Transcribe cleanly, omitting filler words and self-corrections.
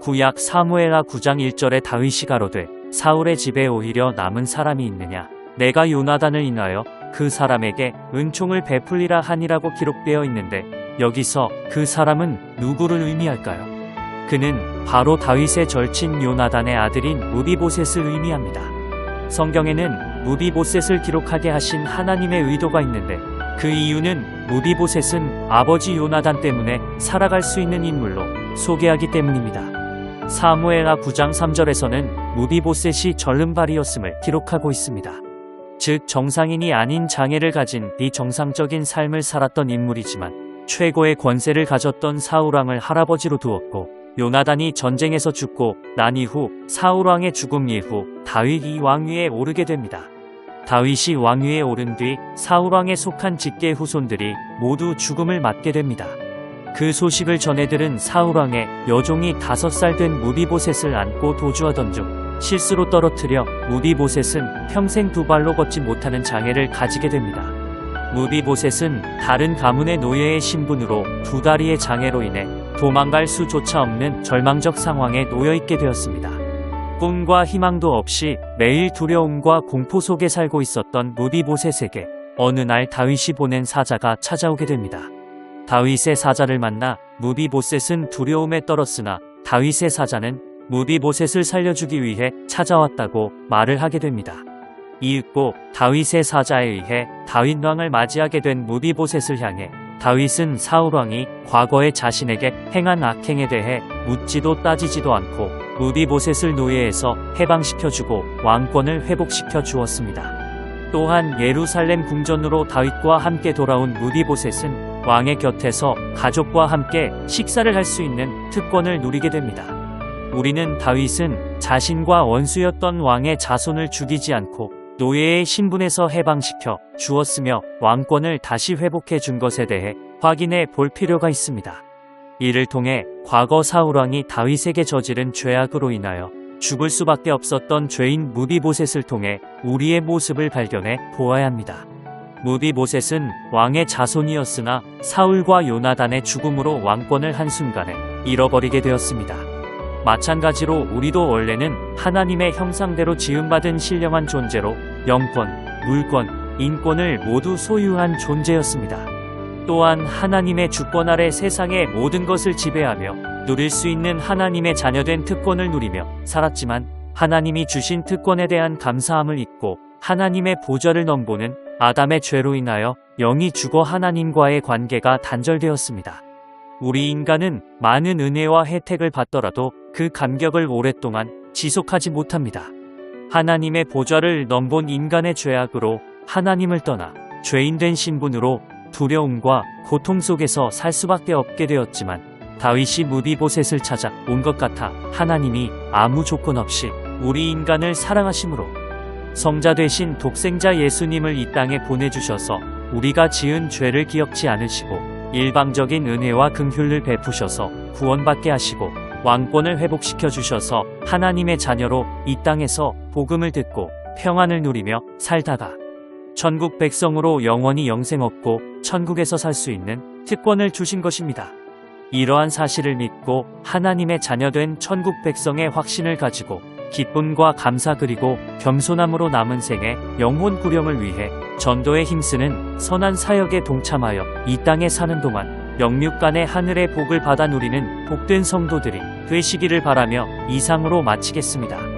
구약 사무엘하 9장 1절에 다윗이 가로되 사울의 집에 오히려 남은 사람이 있느냐? 내가 요나단을 인하여 그 사람에게 은총을 베풀리라 하니라고 기록되어 있는데 여기서 그 사람은 누구를 의미할까요? 그는 바로 다윗의 절친 요나단의 아들인 무비보셋을 의미합니다. 성경에는 무비보셋을 기록하게 하신 하나님의 의도가 있는데 그 이유는 무비보셋은 아버지 요나단 때문에 살아갈 수 있는 인물로 소개하기 때문입니다. 사무엘하 9장 3절에서는 무비보셋이 절름발이었음을 기록하고 있습니다. 즉 정상인이 아닌 장애를 가진 비정상적인 삶을 살았던 인물이지만 최고의 권세를 가졌던 사울왕을 할아버지로 두었고 요나단이 전쟁에서 죽고 난 이후 사울왕의 죽음 이후 다윗이 왕위에 오르게 됩니다. 다윗이 왕위에 오른 뒤 사울왕에 속한 직계 후손들이 모두 죽음을 맞게 됩니다. 그 소식을 전해 들은 사울왕의 여종이 5살 된 무비보셋을 안고 도주하던 중 실수로 떨어뜨려 무비보셋은 평생 2발로 걷지 못하는 장애를 가지게 됩니다. 무비보셋은 다른 가문의 노예의 신분으로 2다리의 장애로 인해 도망갈 수조차 없는 절망적 상황에 놓여있게 되었습니다. 꿈과 희망도 없이 매일 두려움과 공포 속에 살고 있었던 무비보셋에게 어느 날 다윗이 보낸 사자가 찾아오게 됩니다. 다윗의 사자를 만나 무비보셋은 두려움에 떨었으나 다윗의 사자는 무비보셋을 살려주기 위해 찾아왔다고 말을 하게 됩니다. 이윽고 다윗의 사자에 의해 다윗왕을 맞이하게 된 무비보셋을 향해 다윗은 사울왕이 과거에 자신에게 행한 악행에 대해 묻지도 따지지도 않고 무비보셋을 노예에서 해방시켜주고 왕권을 회복시켜 주었습니다. 또한 예루살렘 궁전으로 다윗과 함께 돌아온 무비보셋은 왕의 곁에서 가족과 함께 식사를 할 수 있는 특권을 누리게 됩니다. 우리는 다윗은 자신과 원수였던 왕의 자손을 죽이지 않고 노예의 신분에서 해방시켜 주었으며 왕권을 다시 회복해 준 것에 대해 확인해 볼 필요가 있습니다. 이를 통해 과거 사울왕이 다윗에게 저지른 죄악으로 인하여 죽을 수밖에 없었던 죄인 무비보셋을 통해 우리의 모습을 발견해 보아야 합니다. 무비보셋은 왕의 자손이었으나 사울과 요나단의 죽음으로 왕권을 한순간에 잃어버리게 되었습니다. 마찬가지로 우리도 원래는 하나님의 형상대로 지음받은 신령한 존재로 영권, 물권, 인권을 모두 소유한 존재였습니다. 또한 하나님의 주권 아래 세상의 모든 것을 지배하며 누릴 수 있는 하나님의 자녀된 특권을 누리며 살았지만 하나님이 주신 특권에 대한 감사함을 잊고 하나님의 보좌를 넘보는 아담의 죄로 인하여 영이 죽어 하나님과의 관계가 단절되었습니다. 우리 인간은 많은 은혜와 혜택을 받더라도 그 감격을 오랫동안 지속하지 못합니다. 하나님의 보좌를 넘본 인간의 죄악으로 하나님을 떠나 죄인된 신분으로 두려움과 고통 속에서 살 수밖에 없게 되었지만 다윗이 무비보셋을 찾아 온 것 같아 하나님이 아무 조건 없이 우리 인간을 사랑하심으로 성자 되신 독생자 예수님을 이 땅에 보내주셔서 우리가 지은 죄를 기억지 않으시고 일방적인 은혜와 긍휼을 베푸셔서 구원받게 하시고 왕권을 회복시켜 주셔서 하나님의 자녀로 이 땅에서 복음을 듣고 평안을 누리며 살다가 천국 백성으로 영원히 영생 얻고 천국에서 살 수 있는 특권을 주신 것입니다. 이러한 사실을 믿고 하나님의 자녀된 천국 백성의 확신을 가지고 기쁨과 감사 그리고 겸손함으로 남은 생의 영혼 구령을 위해 전도에 힘쓰는 선한 사역에 동참하여 이 땅에 사는 동안 영육간의 하늘의 복을 받아 누리는 복된 성도들이 되시기를 바라며 이상으로 마치겠습니다.